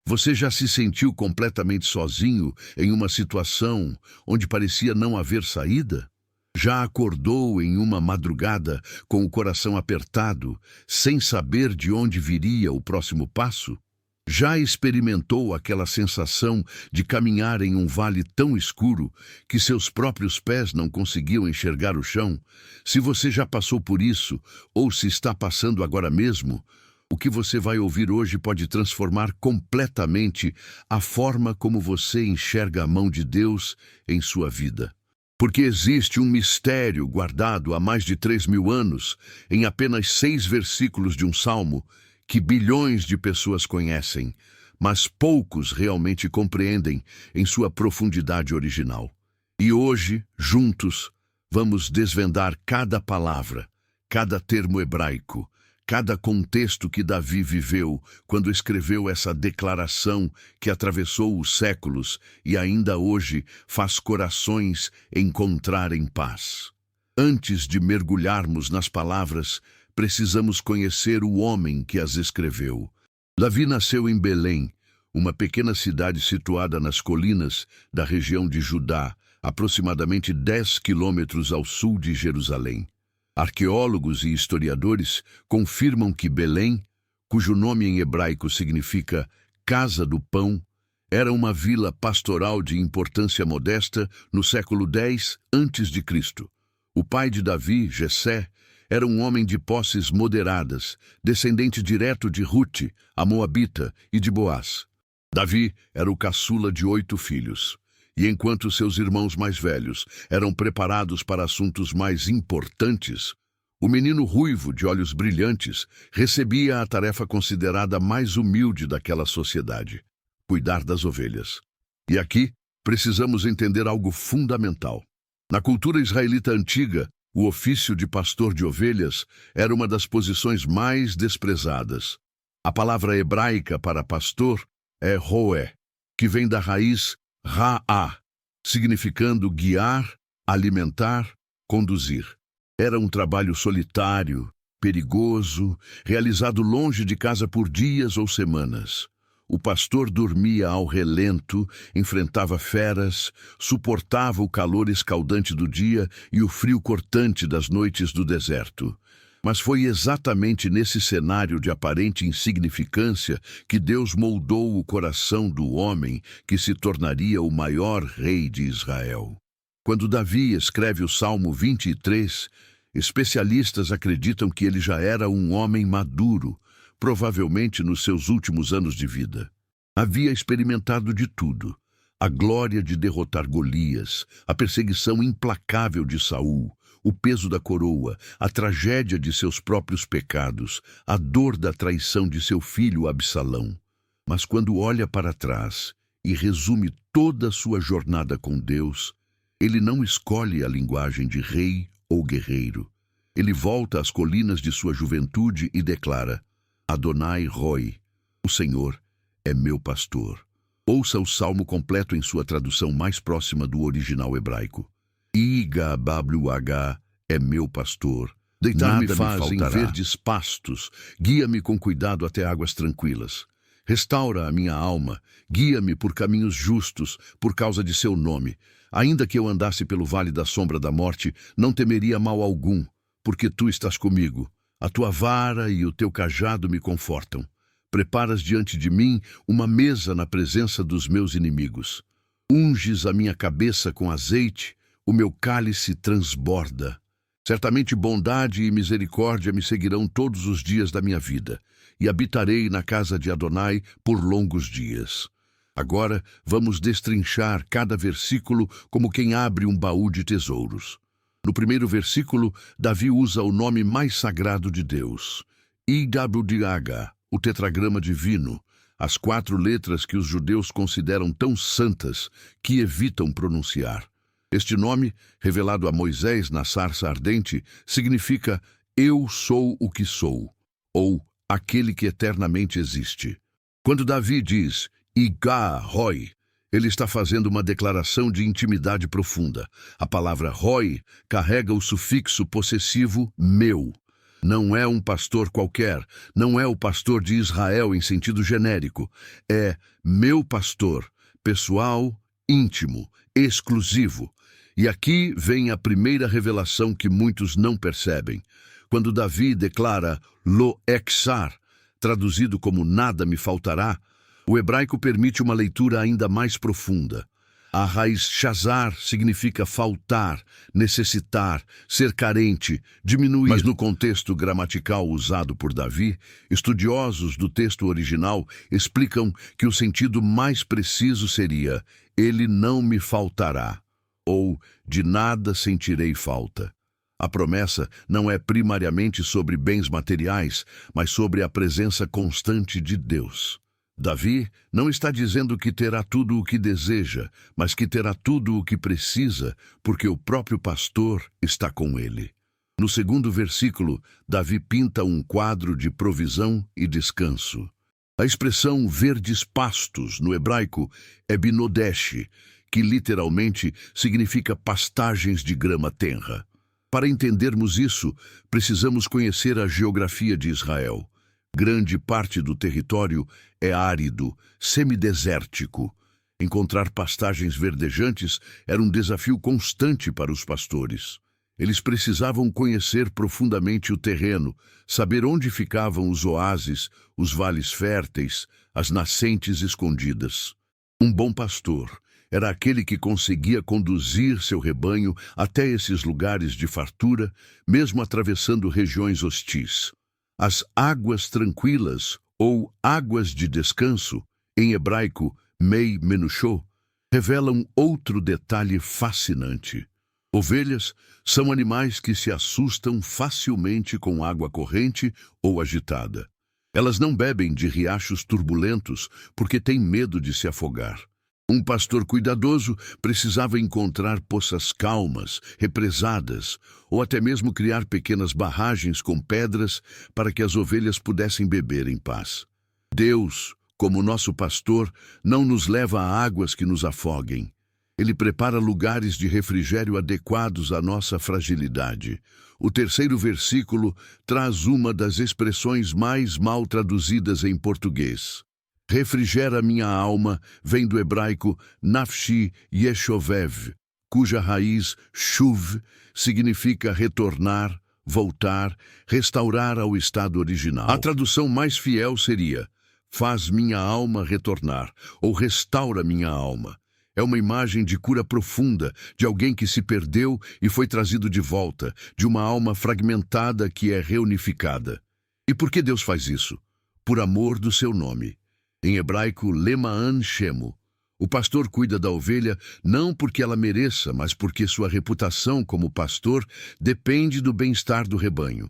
Você já se sentiu completamente sozinho em uma situação onde parecia não haver saída? Já acordou em uma madrugada com o coração apertado, sem saber de onde viria o próximo passo? Já experimentou aquela sensação de caminhar em um vale tão escuro que seus próprios pés não conseguiam enxergar o chão? Se você já passou por isso, ou se está passando agora mesmo, o que você vai ouvir hoje pode transformar completamente a forma como você enxerga a mão de Deus em sua vida. Porque existe um mistério guardado há mais de 3.000 anos, em apenas 6 versículos de um salmo, que bilhões de pessoas conhecem, mas poucos realmente compreendem em sua profundidade original. E hoje, juntos, vamos desvendar cada palavra, cada termo hebraico, cada contexto que Davi viveu quando escreveu essa declaração que atravessou os séculos e ainda hoje faz corações encontrarem paz. Antes de mergulharmos nas palavras, precisamos conhecer o homem que as escreveu. Davi nasceu em Belém, uma pequena cidade situada nas colinas da região de Judá, aproximadamente 10 quilômetros ao sul de Jerusalém. Arqueólogos e historiadores confirmam que Belém, cujo nome em hebraico significa Casa do Pão, era uma vila pastoral de importância modesta no século X a.C. O pai de Davi, Jessé, era um homem de posses moderadas, descendente direto de Rute, a Moabita, e de Boaz. Davi era o caçula de 8 filhos. E enquanto seus irmãos mais velhos eram preparados para assuntos mais importantes, o menino ruivo de olhos brilhantes recebia a tarefa considerada mais humilde daquela sociedade: cuidar das ovelhas. E aqui precisamos entender algo fundamental. Na cultura israelita antiga, o ofício de pastor de ovelhas era uma das posições mais desprezadas. A palavra hebraica para pastor é roé, que vem da raiz Ra'á, significando guiar, alimentar, conduzir. Era um trabalho solitário, perigoso, realizado longe de casa por dias ou semanas. O pastor dormia ao relento, enfrentava feras, suportava o calor escaldante do dia e o frio cortante das noites do deserto. Mas foi exatamente nesse cenário de aparente insignificância que Deus moldou o coração do homem que se tornaria o maior rei de Israel. Quando Davi escreve o Salmo 23, especialistas acreditam que ele já era um homem maduro, provavelmente nos seus últimos anos de vida. Havia experimentado de tudo: a glória de derrotar Golias, a perseguição implacável de Saul, o peso da coroa, a tragédia de seus próprios pecados, a dor da traição de seu filho Absalão. Mas quando olha para trás e resume toda a sua jornada com Deus, ele não escolhe a linguagem de rei ou guerreiro. Ele volta às colinas de sua juventude e declara: Adonai Roi, o Senhor é meu pastor. Ouça o salmo completo em sua tradução mais próxima do original hebraico. IGWH é meu pastor. Deitar-me faz em verdes pastos, guia-me com cuidado até águas tranquilas. Restaura a minha alma, guia-me por caminhos justos, por causa de seu nome. Ainda que eu andasse pelo vale da sombra da morte, não temeria mal algum, porque tu estás comigo. A tua vara e o teu cajado me confortam. Preparas diante de mim uma mesa na presença dos meus inimigos. Unges a minha cabeça com azeite, o meu cálice transborda. Certamente bondade e misericórdia me seguirão todos os dias da minha vida, e habitarei na casa de Adonai por longos dias. Agora vamos destrinchar cada versículo como quem abre um baú de tesouros. No primeiro versículo, Davi usa o nome mais sagrado de Deus, IWDH, o tetragrama divino, as 4 letras que os judeus consideram tão santas que evitam pronunciar. Este nome, revelado a Moisés na sarça ardente, significa Eu sou o que sou, ou aquele que eternamente existe. Quando Davi diz Igá Roi, ele está fazendo uma declaração de intimidade profunda. A palavra Roi carrega o sufixo possessivo meu. Não é um pastor qualquer, não é o pastor de Israel em sentido genérico. É meu pastor, pessoal, íntimo, exclusivo. E aqui vem a primeira revelação que muitos não percebem. Quando Davi declara lo exar, traduzido como nada me faltará, o hebraico permite uma leitura ainda mais profunda. A raiz shazar significa faltar, necessitar, ser carente, diminuir. Mas no contexto gramatical usado por Davi, estudiosos do texto original explicam que o sentido mais preciso seria ele não me faltará, ou de nada sentirei falta. A promessa não é primariamente sobre bens materiais, mas sobre a presença constante de Deus. Davi não está dizendo que terá tudo o que deseja, mas que terá tudo o que precisa, porque o próprio pastor está com ele. No segundo versículo, Davi pinta um quadro de provisão e descanso. A expressão verdes pastos, no hebraico, é binodesh, que literalmente significa pastagens de grama tenra. Para entendermos isso, precisamos conhecer a geografia de Israel. Grande parte do território é árido, semidesértico. Encontrar pastagens verdejantes era um desafio constante para os pastores. Eles precisavam conhecer profundamente o terreno, saber onde ficavam os oásis, os vales férteis, as nascentes escondidas. Um bom pastor era aquele que conseguia conduzir seu rebanho até esses lugares de fartura, mesmo atravessando regiões hostis. As águas tranquilas, ou águas de descanso, em hebraico, mei menushô, revelam outro detalhe fascinante. Ovelhas são animais que se assustam facilmente com água corrente ou agitada. Elas não bebem de riachos turbulentos porque têm medo de se afogar. Um pastor cuidadoso precisava encontrar poças calmas, represadas, ou até mesmo criar pequenas barragens com pedras para que as ovelhas pudessem beber em paz. Deus, como nosso pastor, não nos leva a águas que nos afoguem. Ele prepara lugares de refrigério adequados à nossa fragilidade. O terceiro versículo traz uma das expressões mais mal traduzidas em português. Refrigera minha alma vem do hebraico nafshi yeshovev, cuja raiz shuv significa retornar, voltar, restaurar ao estado original. A tradução mais fiel seria faz minha alma retornar, ou restaura minha alma. É uma imagem de cura profunda, de alguém que se perdeu e foi trazido de volta, de uma alma fragmentada que é reunificada. E por que Deus faz isso? Por amor do seu nome. Em hebraico, lema'an shemo. O pastor cuida da ovelha não porque ela mereça, mas porque sua reputação como pastor depende do bem-estar do rebanho.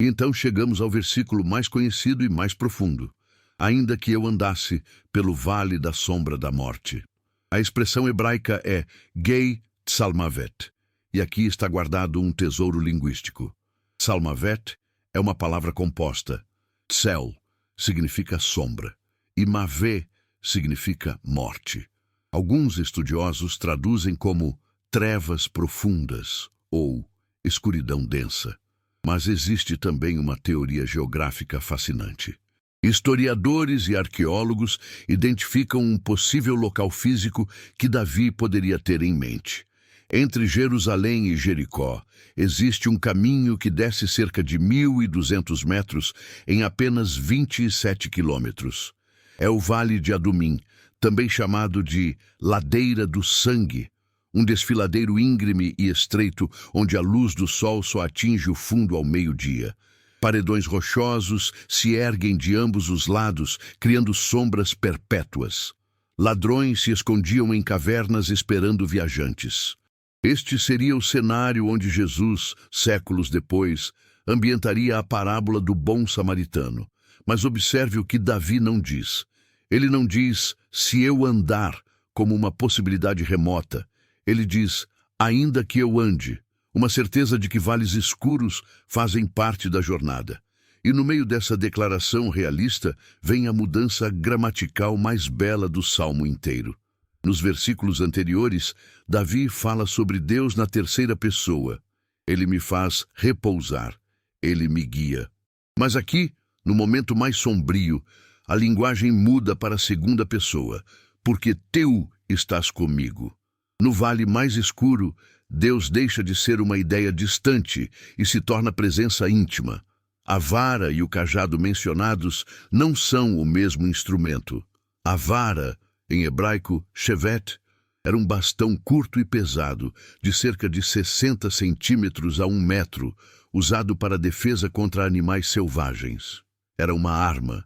E então chegamos ao versículo mais conhecido e mais profundo. Ainda que eu andasse pelo vale da sombra da morte. A expressão hebraica é gei tsalmavet, e aqui está guardado um tesouro linguístico. Tsalmavet é uma palavra composta. Tsel significa sombra. E Mavé significa morte. Alguns estudiosos traduzem como trevas profundas ou escuridão densa. Mas existe também uma teoria geográfica fascinante. Historiadores e arqueólogos identificam um possível local físico que Davi poderia ter em mente. Entre Jerusalém e Jericó, existe um caminho que desce cerca de 1.200 metros em apenas 27 quilômetros. É o Vale de Adumim, também chamado de Ladeira do Sangue, um desfiladeiro íngreme e estreito onde a luz do sol só atinge o fundo ao meio-dia. Paredões rochosos se erguem de ambos os lados, criando sombras perpétuas. Ladrões se escondiam em cavernas esperando viajantes. Este seria o cenário onde Jesus, séculos depois, ambientaria a parábola do bom samaritano. Mas observe o que Davi não diz. Ele não diz, se eu andar, como uma possibilidade remota. Ele diz, ainda que eu ande, uma certeza de que vales escuros fazem parte da jornada. E no meio dessa declaração realista vem a mudança gramatical mais bela do salmo inteiro. Nos versículos anteriores, Davi fala sobre Deus na terceira pessoa. Ele me faz repousar. ele me guia. Mas aqui, no momento mais sombrio, a linguagem muda para a segunda pessoa, porque teu estás comigo. No vale mais escuro, Deus deixa de ser uma ideia distante e se torna presença íntima. A vara e o cajado mencionados não são o mesmo instrumento. A vara, em hebraico, shevet, era um bastão curto e pesado, de cerca de 60 centímetros a 1 metro, usado para defesa contra animais selvagens. Era uma arma.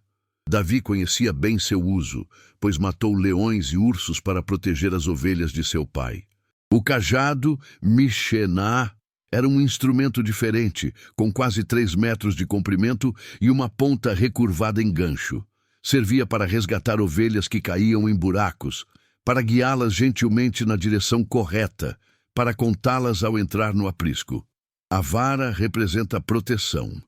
Davi conhecia bem seu uso, pois matou leões e ursos para proteger as ovelhas de seu pai. O cajado, Mishená, era um instrumento diferente, com quase 3 metros de comprimento e uma ponta recurvada em gancho. Servia para resgatar ovelhas que caíam em buracos, para guiá-las gentilmente na direção correta, para contá-las ao entrar no aprisco. A vara representa proteção.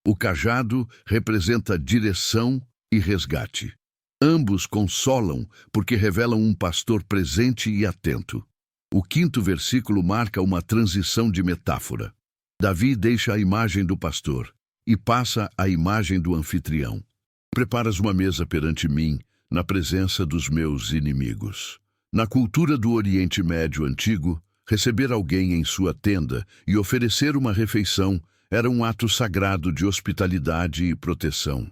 O cajado representa direção e resgate. Ambos consolam porque revelam um pastor presente e atento. O 5º versículo marca uma transição de metáfora. Davi deixa a imagem do pastor e passa à imagem do anfitrião. Preparas uma mesa perante mim, na presença dos meus inimigos. Na cultura do Oriente Médio antigo, receber alguém em sua tenda e oferecer uma refeição era um ato sagrado de hospitalidade e proteção.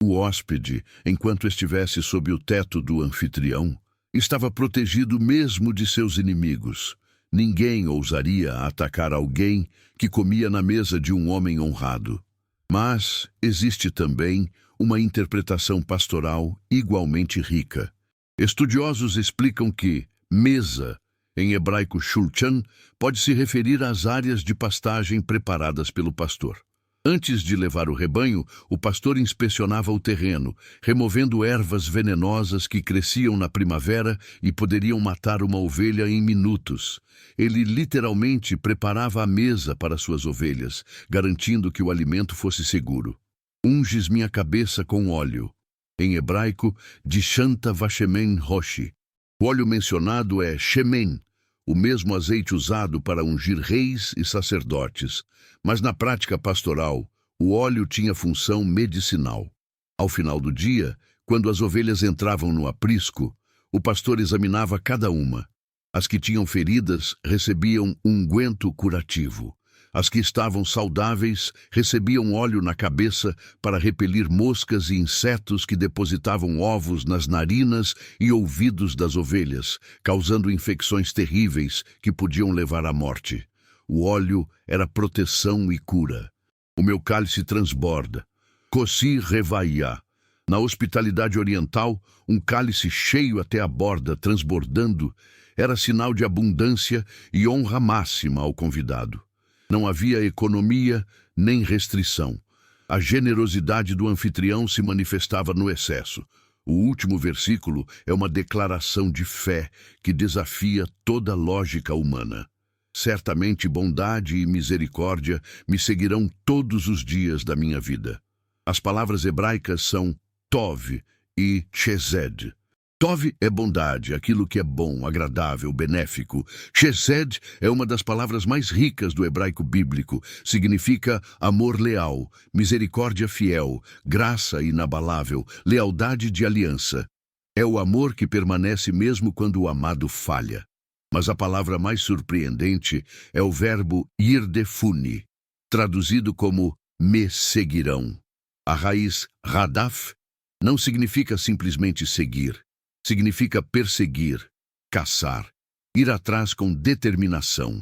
O hóspede, enquanto estivesse sob o teto do anfitrião, estava protegido mesmo de seus inimigos. Ninguém ousaria atacar alguém que comia na mesa de um homem honrado. Mas existe também uma interpretação pastoral igualmente rica. Estudiosos explicam que mesa, em hebraico shulchan, pode se referir às áreas de pastagem preparadas pelo pastor. Antes de levar o rebanho, o pastor inspecionava o terreno, removendo ervas venenosas que cresciam na primavera e poderiam matar uma ovelha em minutos. Ele literalmente preparava a mesa para suas ovelhas, garantindo que o alimento fosse seguro. Unges minha cabeça com óleo. Em hebraico, Dishanta Vashemen Roshi. O óleo mencionado é shemen, o mesmo azeite usado para ungir reis e sacerdotes, mas na prática pastoral, o óleo tinha função medicinal. Ao final do dia, quando as ovelhas entravam no aprisco, o pastor examinava cada uma. As que tinham feridas recebiam unguento curativo. As que estavam saudáveis recebiam óleo na cabeça para repelir moscas e insetos que depositavam ovos nas narinas e ouvidos das ovelhas, causando infecções terríveis que podiam levar à morte. O óleo era proteção e cura. O meu cálice transborda. Kossi revaia. Na hospitalidade oriental, um cálice cheio até a borda, transbordando, era sinal de abundância e honra máxima ao convidado. Não havia economia nem restrição. A generosidade do anfitrião se manifestava no excesso. O último versículo é uma declaração de fé que desafia toda lógica humana. Certamente bondade e misericórdia me seguirão todos os dias da minha vida. As palavras hebraicas são tov e chesed. Tov é bondade, aquilo que é bom, agradável, benéfico. Chesed é uma das palavras mais ricas do hebraico bíblico. Significa amor leal, misericórdia fiel, graça inabalável, lealdade de aliança. É o amor que permanece mesmo quando o amado falha. Mas a palavra mais surpreendente é o verbo irdefuni, traduzido como me seguirão. A raiz radaf não significa simplesmente seguir. Significa perseguir, caçar, ir atrás com determinação.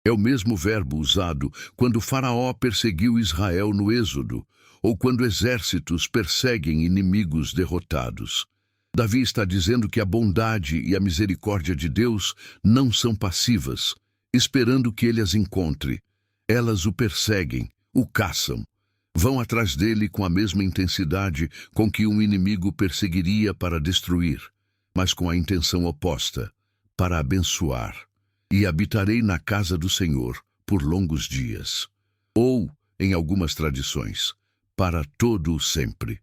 É o mesmo verbo usado quando Faraó perseguiu Israel no Êxodo, ou quando exércitos perseguem inimigos derrotados. Davi está dizendo que a bondade e a misericórdia de Deus não são passivas, esperando que ele as encontre. Elas o perseguem, o caçam. Vão atrás dele com a mesma intensidade com que um inimigo perseguiria para destruir, mas com a intenção oposta, para abençoar. E habitarei na casa do Senhor por longos dias. Ou, em algumas tradições, para todo o sempre.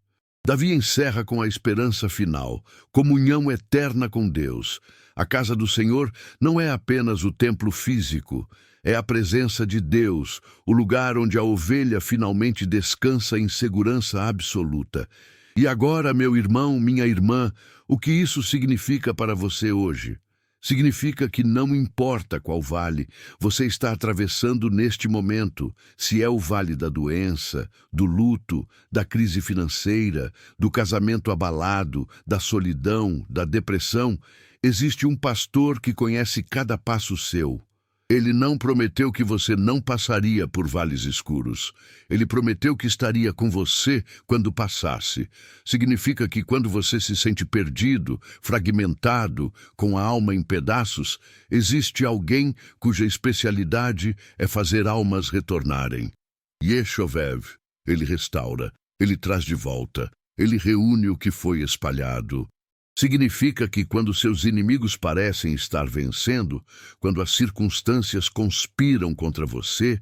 Davi encerra com a esperança final, comunhão eterna com Deus. A casa do Senhor não é apenas o templo físico, é a presença de Deus, o lugar onde a ovelha finalmente descansa em segurança absoluta. E agora, meu irmão, minha irmã, o que isso significa para você hoje? Significa que não importa qual vale você está atravessando neste momento, se é o vale da doença, do luto, da crise financeira, do casamento abalado, da solidão, da depressão, existe um pastor que conhece cada passo seu. Ele não prometeu que você não passaria por vales escuros. Ele prometeu que estaria com você quando passasse. Significa que quando você se sente perdido, fragmentado, com a alma em pedaços, existe alguém cuja especialidade é fazer almas retornarem. Yeshovev, ele restaura, ele traz de volta, ele reúne o que foi espalhado. Significa que quando seus inimigos parecem estar vencendo, quando as circunstâncias conspiram contra você,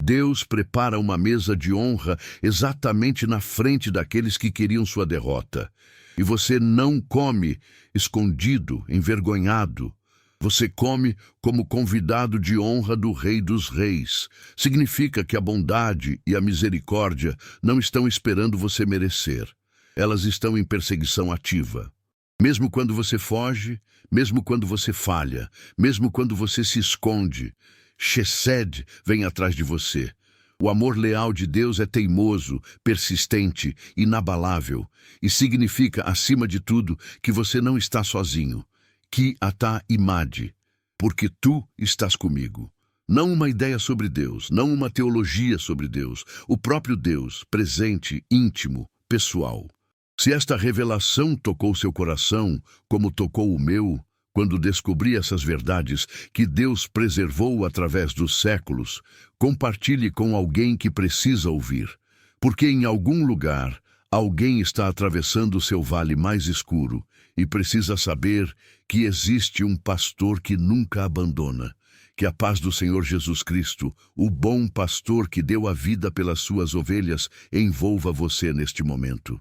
Deus prepara uma mesa de honra exatamente na frente daqueles que queriam sua derrota. E você não come escondido, envergonhado. Você come como convidado de honra do Rei dos Reis. Significa que a bondade e a misericórdia não estão esperando você merecer. Elas estão em perseguição ativa. Mesmo quando você foge, mesmo quando você falha, mesmo quando você se esconde, Chesed vem atrás de você. O amor leal de Deus é teimoso, persistente, inabalável, e significa, acima de tudo, que você não está sozinho. Ki ata imadi, porque tu estás comigo. Não uma ideia sobre Deus, não uma teologia sobre Deus, o próprio Deus, presente, íntimo, pessoal. Se esta revelação tocou seu coração, como tocou o meu, quando descobri essas verdades que Deus preservou através dos séculos, compartilhe com alguém que precisa ouvir, porque em algum lugar alguém está atravessando o seu vale mais escuro e precisa saber que existe um pastor que nunca abandona. Que a paz do Senhor Jesus Cristo, o bom pastor que deu a vida pelas suas ovelhas, envolva você neste momento.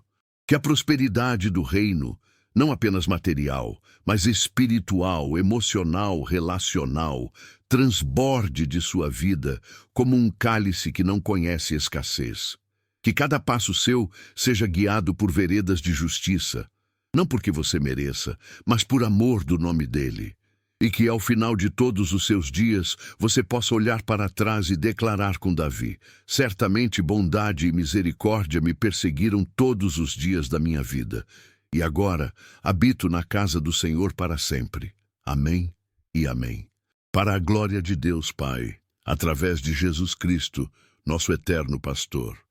Que a prosperidade do reino, não apenas material, mas espiritual, emocional, relacional, transborde de sua vida como um cálice que não conhece escassez. Que cada passo seu seja guiado por veredas de justiça, não porque você mereça, mas por amor do nome dele. E que ao final de todos os seus dias você possa olhar para trás e declarar com Davi: certamente bondade e misericórdia me perseguiram todos os dias da minha vida, e agora habito na casa do Senhor para sempre. Amém e amém. Para a glória de Deus Pai, através de Jesus Cristo, nosso eterno pastor.